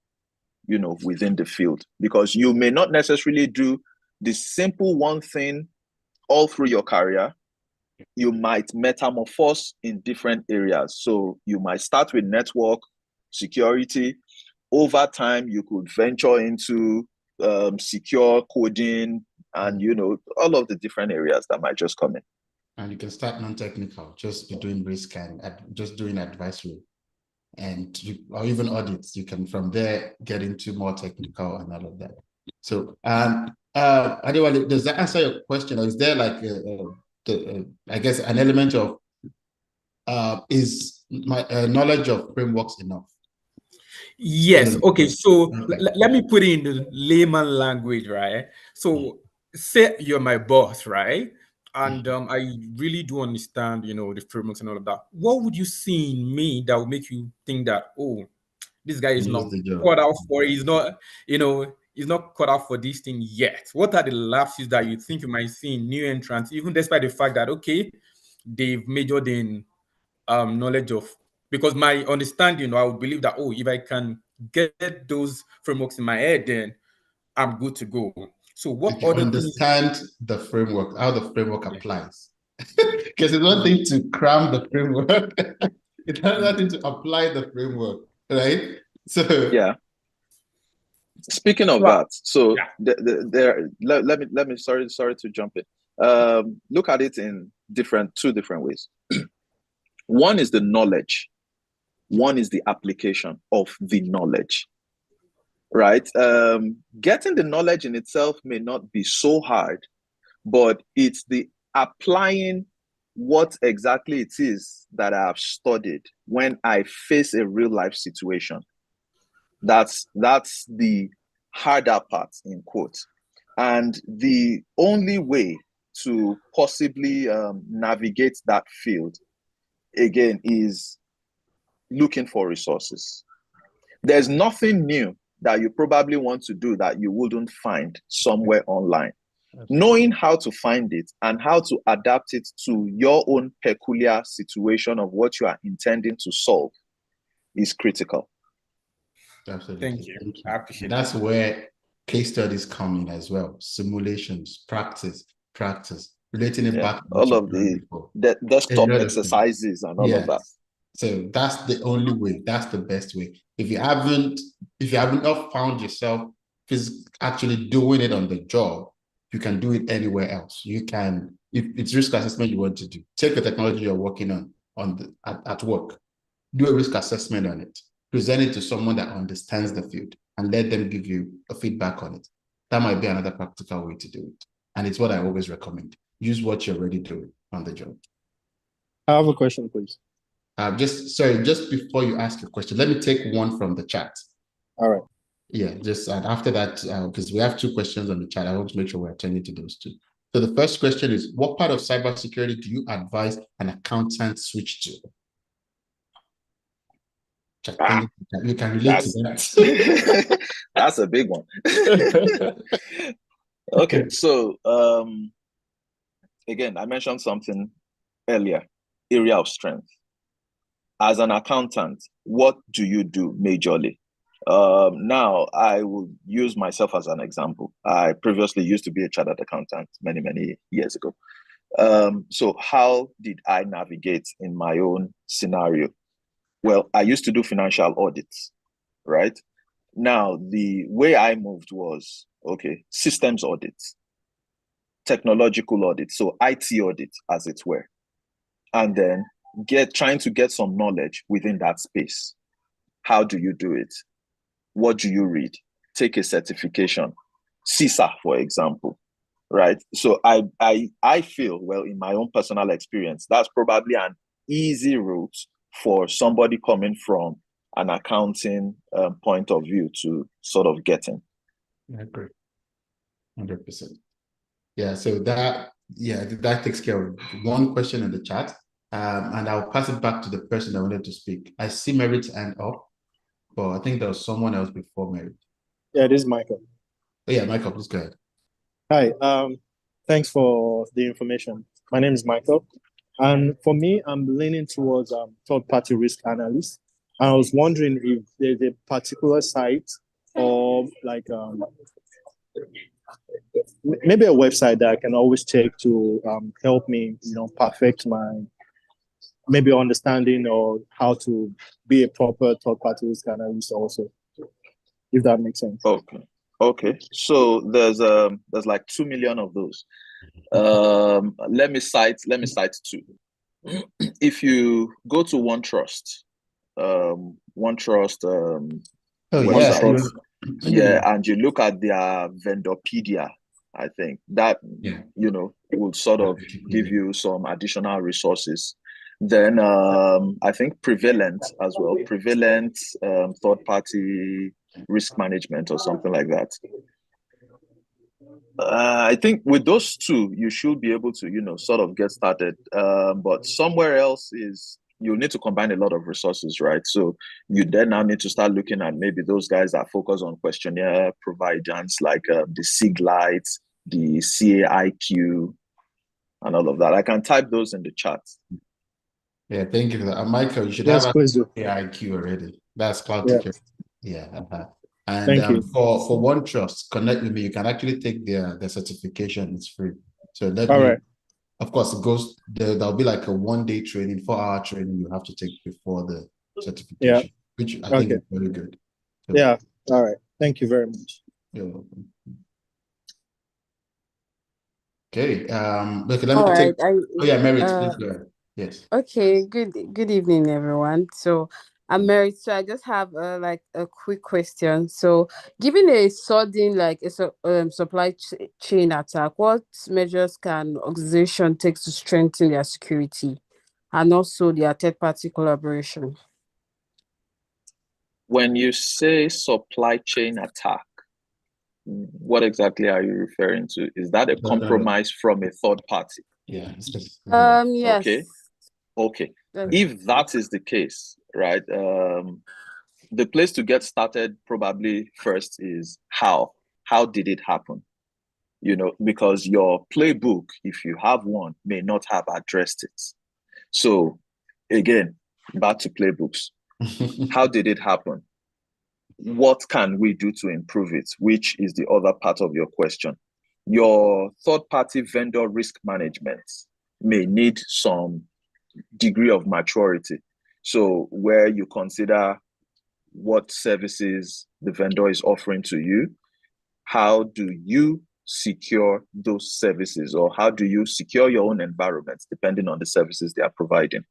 within the field, because you may not necessarily do the simple one thing all through your career. You might metamorphose in different areas. So you might start with network security. Over time, you could venture into secure coding and, all of the different areas that might just come in. And you can start non-technical, just be doing risk and just doing advisory, or even audits. You can from there get into more technical and all of that. So, anyway, does that answer your question, or is there like I guess an element of is my knowledge of frameworks enough? Yes. Okay. So Okay. let me put it in the layman language, right? So say you're my boss, right? And I really do understand, the frameworks and all of that. What would you see in me that would make you think that, oh, this guy is not cut out for it? He's not cut out for this thing yet. What are the lapses that you think you might see in new entrants, even despite the fact that, okay, they've majored in knowledge of, because my understanding, I would believe that, if I can get those frameworks in my head, then I'm good to go. So what you other understand the framework, how the framework applies? Because it's one thing to cram the framework, it's another thing to apply the framework, right? So yeah. Speaking of that, so let me sorry to jump in. Look at it in two different ways. One is the knowledge, one is the application of the knowledge, right? Getting the knowledge in itself may not be so hard, but it's the applying what exactly it is that I have studied when I face a real life situation. That's the harder part, in quotes. And the only way to possibly navigate that field, again, is looking for resources. There's nothing new that you probably want to do that you wouldn't find somewhere online. Knowing how to find it and how to adapt it to your own peculiar situation of what you are intending to solve is critical. Absolutely. Thank you. I appreciate That's where case studies come in as well. Simulations, practice, relating it back to all of the desktop exercises and all of that. So that's the only way. That's the best way. If you haven't not found yourself actually doing it on the job, you can do it anywhere else. You can, if it's risk assessment you want to do, take the technology you're working on at work, do a risk assessment on it, present it to someone that understands the field, and let them give you a feedback on it. That might be another practical way to do it. And it's what I always recommend. Use what you're already doing on the job. I have a question, please. Just before you ask your question, let me take one from the chat. All right. Yeah, and after that, because we have 2 questions on the chat, I want to make sure we're attending to those 2. So the first question is, what part of cybersecurity do you advise an accountant switch to? You can relate to that. That's a big one. Okay, so again, I mentioned something earlier, area of strength. As an accountant, what do you do majorly? Now, I will use myself as an example. I previously used to be a chartered accountant many, many years ago. So how did I navigate in my own scenario? Well, I used to do financial audits, right? Now, the way I moved was, okay, systems audits, technological audits, so IT audits, as it were, and then trying to get some knowledge within that space. How do you do it? What do you read? Take a certification, CISA, for example, right? So I feel, well, in my own personal experience, that's probably an easy route for somebody coming from an accounting point of view to sort of get in. I agree. 100%. Yeah, so that takes care of one question in the chat. And I'll pass it back to the person that wanted to speak. I see Merit's hand up, but I think there was someone else before Merit. Yeah, this is Michael. Oh, yeah, Michael, please go ahead. Hi, thanks for the information. My name is Michael. And for me, I'm leaning towards third-party risk analyst. I was wondering if there's a particular site or like maybe a website that I can always check to help me, perfect my maybe understanding or how to be a proper third-party risk analyst also, if that makes sense. Okay. So there's like 2 million of those. Let me cite 2. If you go to OneTrust, website, and you look at their Vendorpedia, I think that will sort of give you some additional resources. Then I think Prevalent as well, Prevalent third-party risk management or something like that. I think with those 2, you should be able to, sort of get started. But somewhere else is you'll need to combine a lot of resources, right? So you then now need to start looking at maybe those guys that focus on questionnaire providers like the SIGLITE, the CAIQ, and all of that. I can type those in the chat. Yeah, thank you for that. Michael, you should Yes, have please do. CAIQ already. That's cloud Yeah. security. Yeah. And Thank you. for OneTrust, connect with me. You can actually take their certification. It's free. So Right. Of course, it goes there. There'll be like a 1-day training, 4-hour training you have to take before the certification, which I think is very good. So, yeah. All right. Thank you very much. You're welcome. Okay. Okay. Let All me right. take. Oh yeah, Mary, please go ahead. Yes. Okay. Good evening, everyone. So I'm Mary. So I just have like a quick question. So, given a sudden supply chain attack, what measures can organization take to strengthen their security and also their third-party collaboration? When you say supply chain attack, what exactly are you referring to? Is that a compromise from a third party? Yeah. Yes. Okay. If that is the case, right, the place to get started probably first is how did it happen? Because your playbook, if you have one, may not have addressed it. So again, back to playbooks. How did it happen? What can we do to improve it? Which is the other part of your question. Your third-party vendor risk management may need some degree of maturity. So where you consider what services the vendor is offering to you, how do you secure those services, or how do you secure your own environment depending on the services they are providing,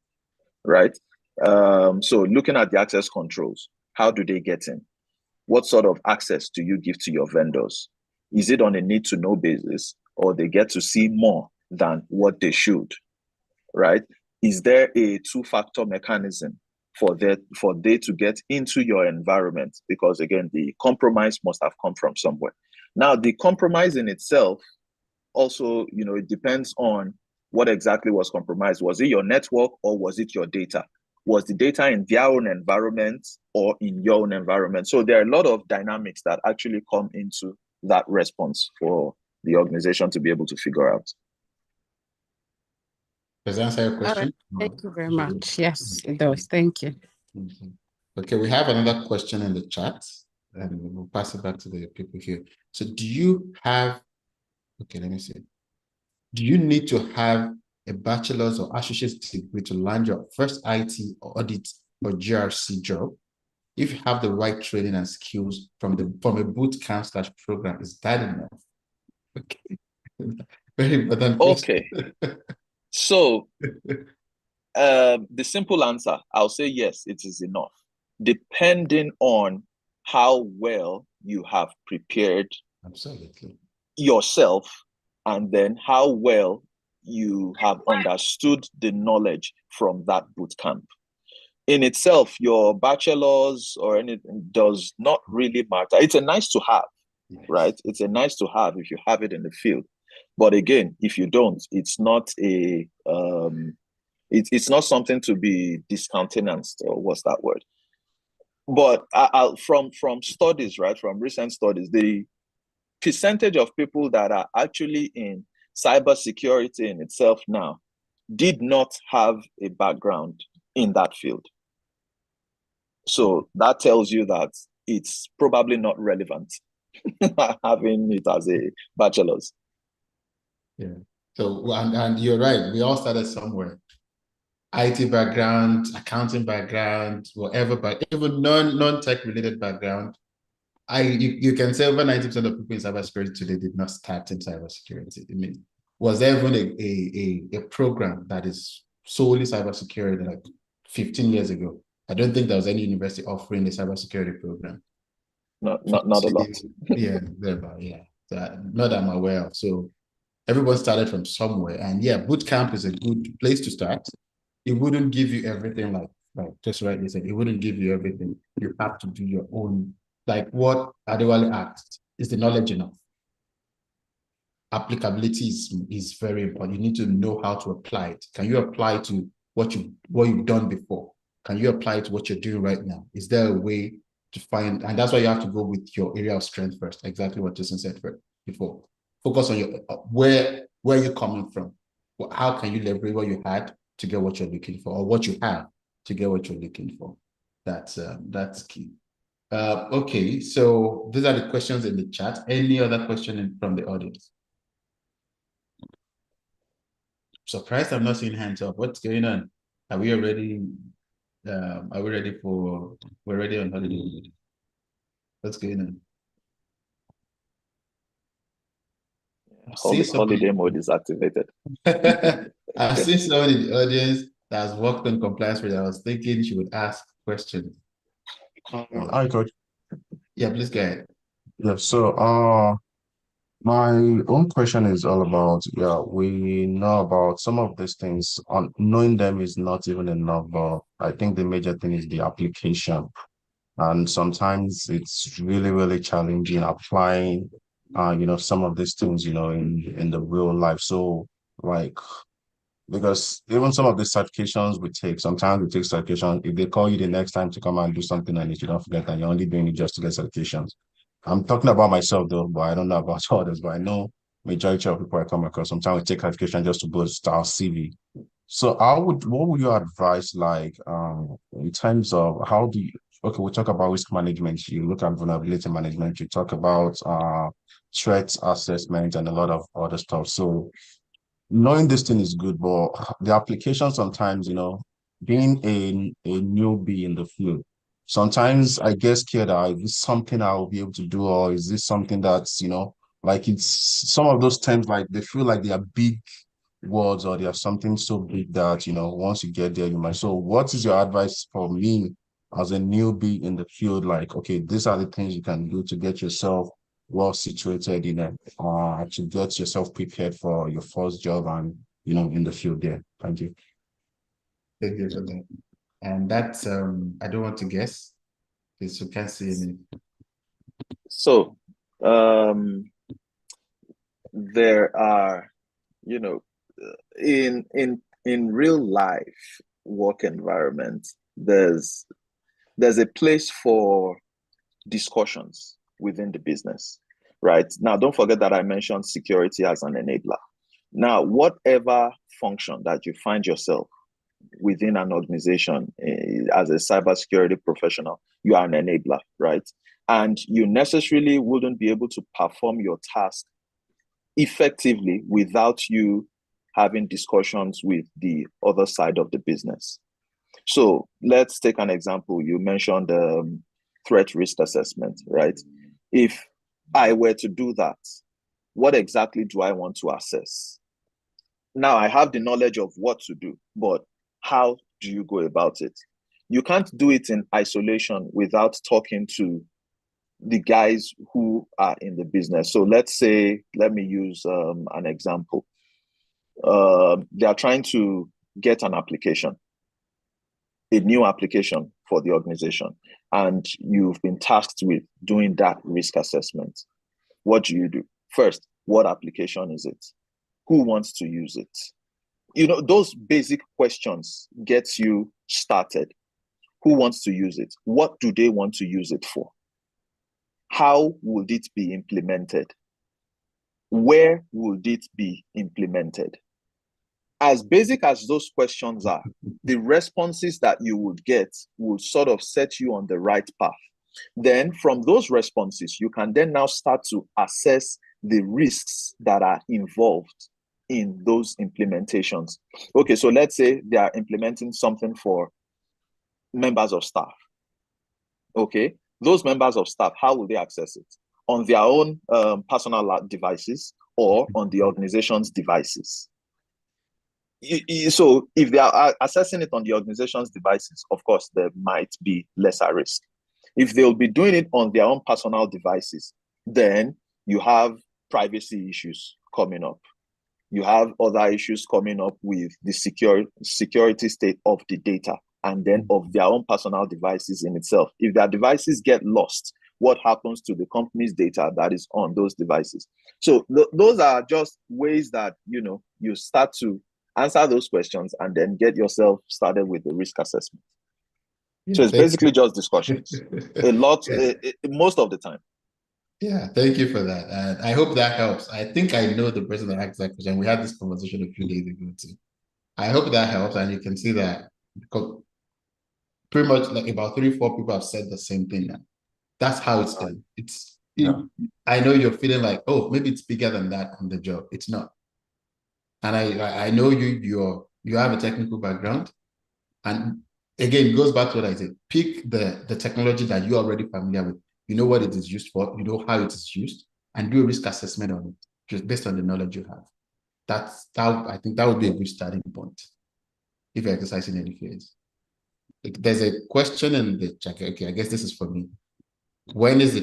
right? So looking at the access controls, how do they get in? What sort of access do you give to your vendors? Is it on a need-to-know basis, or they get to see more than what they should, right? Is there a two-factor mechanism for they to get into your environment? Because again, the compromise must have come from somewhere. Now, the compromise in itself also, it depends on what exactly was compromised. Was it your network or was it your data? Was the data in their own environment or in your own environment? So there are a lot of dynamics that actually come into that response for the organization to be able to figure out. Does that answer your question? Thank you very much. Yes, it does. Thank you. Okay, we have another question in the chat, and we'll pass it back to the people here. So do you have, okay, let me see. Do you need to have a bachelor's or associate's degree to land your first IT or audit or GRC job? If you have the right training and skills from a boot camp / program, is that enough? Okay. Very important question. Okay. So the simple answer, I'll say yes, it is enough, depending on how well you have prepared Absolutely yourself, and then how well you have understood the knowledge from that boot camp. In itself, your bachelor's or anything does not really matter. It's a nice to have, yes. Right? It's a nice to have if you have it in the field. But again, if you don't, it's not it's not something to be discountenanced, or what's that word? But from studies, right, from recent studies, the percentage of people that are actually in cybersecurity in itself now did not have a background in that field. So that tells you that it's probably not relevant having it as a bachelor's. Yeah. So, and you're right. We all started somewhere. IT background, accounting background, whatever, but even non-tech related background. You can say over 90% of people in cybersecurity today did not start in cybersecurity. I mean, was there even a program that is solely cybersecurity like 15 years ago? I don't think there was any university offering a cybersecurity program. Not a lot. Yeah, yeah. So, not that I'm aware of. So everyone started from somewhere, and yeah, boot camp is a good place to start. It wouldn't give you everything, like just rightly said. It wouldn't give you everything. You have to do your own. Like what Adewale asked, is the knowledge enough? Applicability is very important. You need to know how to apply it. Can you apply to what you've done before? Can you apply it to what you're doing right now? Is there a way to find? And that's why you have to go with your area of strength first. Exactly what Tosin said before. Focus on your where you're coming from. How can you leverage what you had to get what you're looking for, or what you have to get what you're looking for? That's key. Okay, so these are the questions in the chat. Any other question from the audience? Surprised I'm not seeing hands up. What's going on? Are we already? Are we ready for? We're ready on holiday. What's going on? Holiday mode is activated. I've seen someone in the audience that has worked on compliance where I was thinking she would ask questions. Hi, Coach. Yeah, please go ahead. Yeah, so my own question is all about, yeah, we know about some of these things. On knowing them is not even enough, but I think the major thing is the application. And sometimes it's really, really challenging applying some of these things, in the real life. So like, because even some of the certifications we take, sometimes we take certification. If they call you the next time to come and do something and you don't forget that you're only doing it just to get certifications. I'm talking about myself though, but I don't know about others, but I know majority of people I come across, sometimes we take certification just to boost our CV. So what would you advise like in terms of okay, we talk about risk management, you look at vulnerability management, you talk about threat assessment and a lot of other stuff. So knowing this thing is good, but the application sometimes, being a newbie in the field, sometimes I get scared that is this something I'll be able to do, or is this something that's, like it's some of those terms, like they feel like they are big words or they are something so big that, once you get there, you might. So what is your advice for me as a newbie in the field? Like, okay, these are the things you can do to get yourself well situated, to get yourself prepared for your first job and, in the field there. Thank you. Thank you for that. And that's I don't want to guess because you can't see any. So, there are, you know, in real life work environment, there's a place for discussions within the business, right? Now, don't forget that I mentioned security as an enabler. Now, whatever function that you find yourself within an organization as a cybersecurity professional, you are an enabler, right? And you necessarily wouldn't be able to perform your task effectively without you having discussions with the other side of the business. So let's take an example. You mentioned threat risk assessment, right? If I were to do that, what exactly do I want to assess? Now I have the knowledge of what to do, but how do you go about it? You can't do it in isolation without talking to the guys who are in the business. So let me use an example. They are trying to get an application, a new application for the organization, and you've been tasked with doing that risk assessment. What do you do? First, what application is it? Who wants to use it? Those basic questions gets you started. Who wants to use it? What do they want to use it for? How would it be implemented? Where would it be implemented? As basic as those questions are, the responses that you would get will sort of set you on the right path. Then from those responses, you can then now start to assess the risks that are involved in those implementations. Okay, so let's say they are implementing something for members of staff. Okay, those members of staff, how will they access it? On their own personal devices or on the organization's devices? So if they are assessing it on the organization's devices, of course, there might be lesser risk. If they'll be doing it on their own personal devices, then you have privacy issues coming up. You have other issues coming up with the security state of the data and then of their own personal devices in itself. If their devices get lost, what happens to the company's data that is on those devices? So those are just ways that, you start to answer those questions and then get yourself started with the risk assessment. So it's basically just discussions. Most of the time. Yeah, thank you for that. And I hope that helps. I think I know the person that asked that question. We had this conversation a few days ago too. I hope that helps. And you can see that because pretty much like about 3-4 people have said the same thing now. That's how it's done. I know you're feeling like, oh, maybe it's bigger than that on the job. It's not. And I know you have a technical background. And again, it goes back to what I said. Pick the technology that you're already familiar with. You know what it is used for, you know how it is used, and do a risk assessment on it, just based on the knowledge you have. I think that would be a good starting point if you're exercising any fears. There's a question in the chat. Okay, I guess this is for me. When is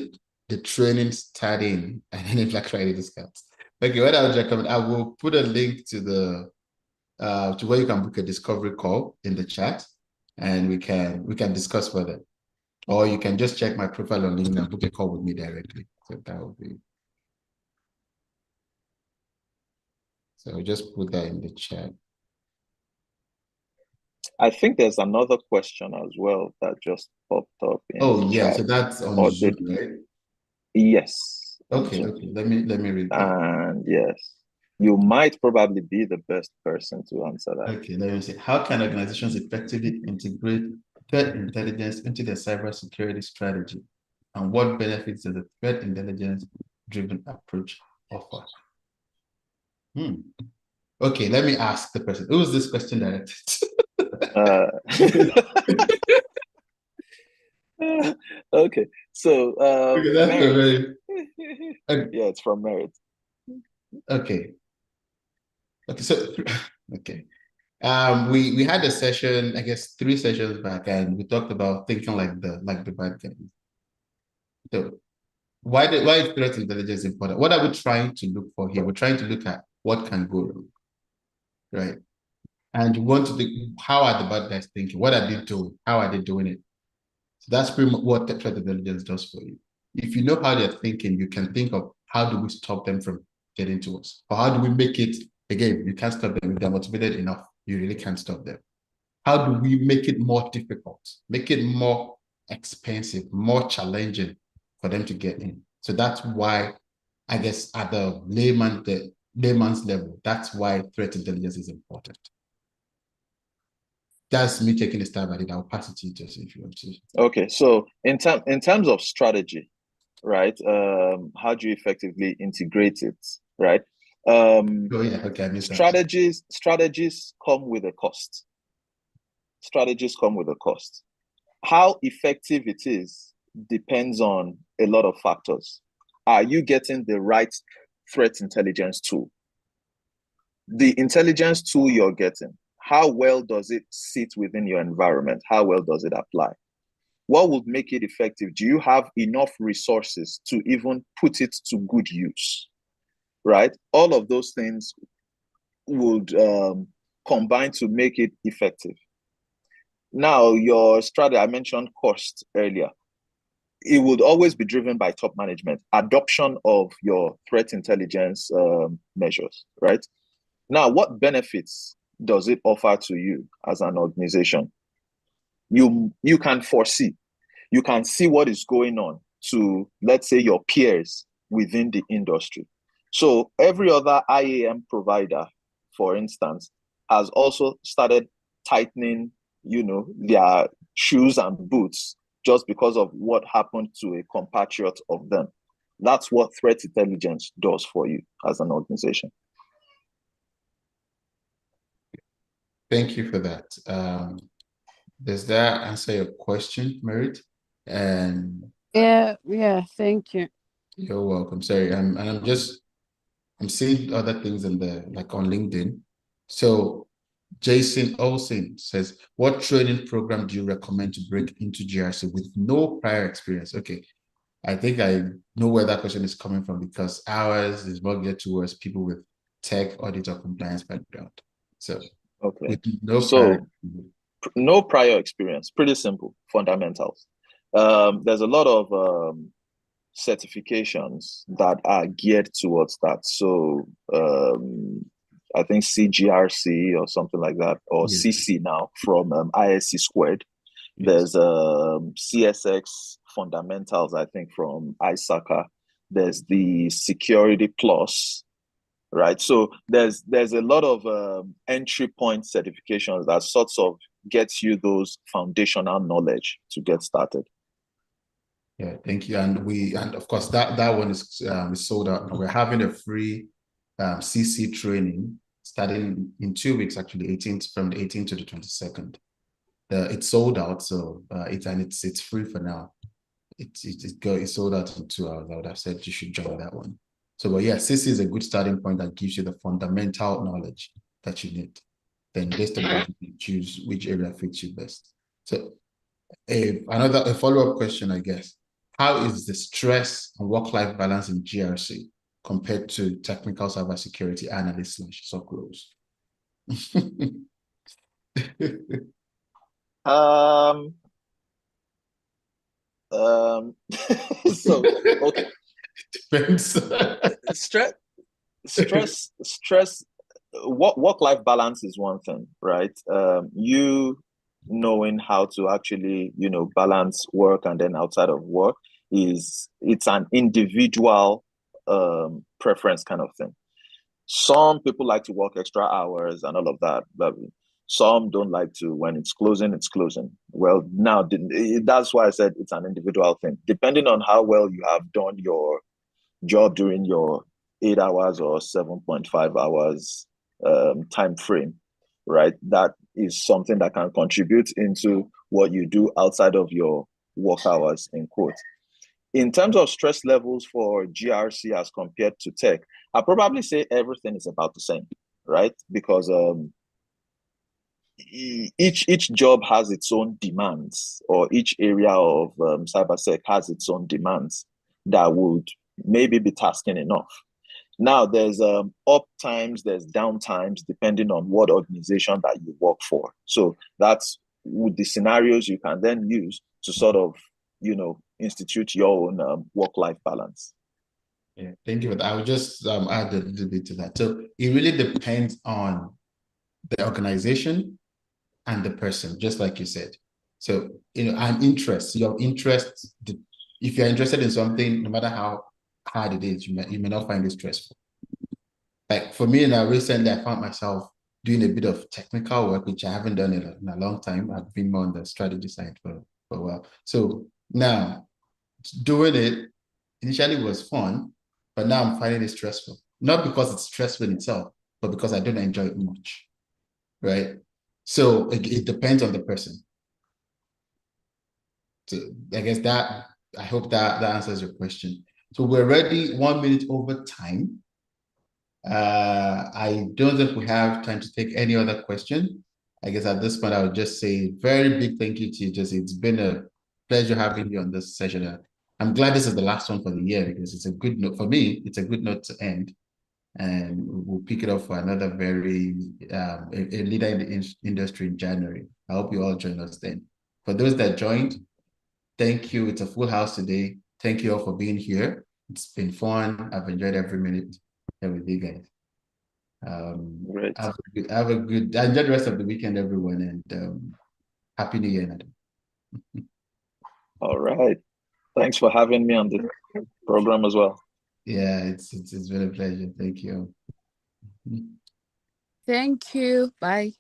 the training starting and any Black Friday discounts? Okay, what I would recommend, I will put a link to where you can book a discovery call in the chat, and we can discuss further. Or you can just check my profile on LinkedIn and book a call with me directly. So that would be. So just put that in the chat. I think there's another question as well that just popped up. Yeah, so that's on Zoom, right? Yes. Okay. Let me read that. And yes, you might probably be the best person to answer that. Okay, let me see. How can organizations effectively integrate threat intelligence into their cybersecurity strategy? And what benefits does a threat intelligence-driven approach offer? Okay, let me ask the person. Who is this question directed Okay, so okay, yeah, it's from Merit. Okay, so okay. We had a session, I guess 3 sessions back, and we talked about thinking like the bad guys. So why is threat intelligence important? What are we trying to look for here? We're trying to look at what can go wrong, right? And you want to think, how are the bad guys thinking? What are they doing? How are they doing it? So that's pretty much what the threat intelligence does for you. If you know how they're thinking, you can think of how do we stop them from getting to us? Or how do we make it, again, you can't stop them if they're motivated enough. You really can't stop them. How do we make it more difficult, make it more expensive, more challenging for them to get in? So that's why, I guess, at the layman's level, that's why threat intelligence is important. That's me taking a stab at it. I'll pass it to you, Tosin, if you want to. Okay, so in terms of strategy, right? How do you effectively integrate it, right? Oh yeah, okay, I missed Strategies come with a cost. Strategies come with a cost. How effective it is depends on a lot of factors. Are you getting the right threat intelligence tool? The intelligence tool you're getting, how well does it sit within your environment? How well does it apply? What would make it effective? Do you have enough resources to even put it to good use? Right? All of those things would combine to make it effective. Now, your strategy, I mentioned cost earlier. It would always be driven by top management, adoption of your threat intelligence measures, right? Now, what benefits does it offer to you as an organization? You can foresee, you can see what is going on to, let's say, your peers within the industry. So every other IAM provider, for instance, has also started tightening, their shoes and boots just because of what happened to a compatriot of them. That's what threat intelligence does for you as an organization. Thank you for that. Does that answer your question, Merit? And Yeah, thank you. you're welcome. Sorry, and I'm seeing other things on LinkedIn. So Jason Olsen says, what training program do you recommend to break into GRC with no prior experience? Okay, I think I know where that question is coming from because ours is more geared towards people with tech, audit, or compliance background. So, okay, with no prior experience, pretty simple fundamentals. There's a lot of certifications that are geared towards that. So I think CGRC or something like that, or yes. CC now from ISC squared. Yes. There's CSX fundamentals, I think, from ISACA. There's the Security Plus, right? So there's a lot of entry point certifications that sorts of gets you those foundational knowledge to get started. Yeah, thank you. And of course that one is sold out. We're having a free CC training starting in 2 weeks, actually, from the 18th to the 22nd. It's sold out, so it's free for now. It's sold out in 2 hours. I would have said you should join that one. So, but yeah, CC is a good starting point that gives you the fundamental knowledge that you need. Then based on that, you choose which area fits you best. So, a follow-up question, I guess. How is the stress and work-life balance in GRC compared to technical cybersecurity analyst/SOC roles? So okay. Depends. stress. Work-life balance is one thing, right? You knowing how to actually, balance work and then outside of work it's an individual preference kind of thing. Some people like to work extra hours and all of that, but some don't like to. When it's closing, it's closing. Well, now that's why I said it's an individual thing. Depending on how well you have done your job during your 8 hours or 7.5 hours time frame, right? That is something that can contribute into what you do outside of your work hours, in quotes. In terms of stress levels for GRC as compared to tech, I'll probably say everything is about the same, right? Because each job has its own demands, or each area of cybersec has its own demands. that would maybe be tasking enough. Now there's up times, there's down times, depending on what organization that you work for. So that's with the scenarios you can then use to sort of, institute your own work-life balance. Yeah, thank you. I would just add a little bit to that. So it really depends on the organization and the person, just like you said. So, an interest, your interest, if you're interested in something, no matter how hard it is, you may not find it stressful. Like for me now, recently I found myself doing a bit of technical work, which I haven't done in a long time. I've been more on the strategy side for a while. So now doing it initially was fun, but now I'm finding it stressful. Not because it's stressful in itself, but because I don't enjoy it much. Right? So it depends on the person. So I guess I hope that answers your question. So we're already 1 minute over time. I don't think we have time to take any other question. I guess at this point, I would just say very big thank you to you, Jesse. It's been a pleasure having you on this session. I'm glad this is the last one for the year because it's a good note for me. It's a good note to end, and we'll pick it up for another very a leader in the industry in January. I hope you all join us then. For those that joined, thank you. It's a full house today. Thank you all for being here. It's been fun. I've enjoyed every minute here with you guys. Great. Have a good enjoy the rest of the weekend, everyone, and happy New Year. All right. Thanks for having me on the program as well. Yeah, it's been a pleasure. Thank you. Thank you. Bye.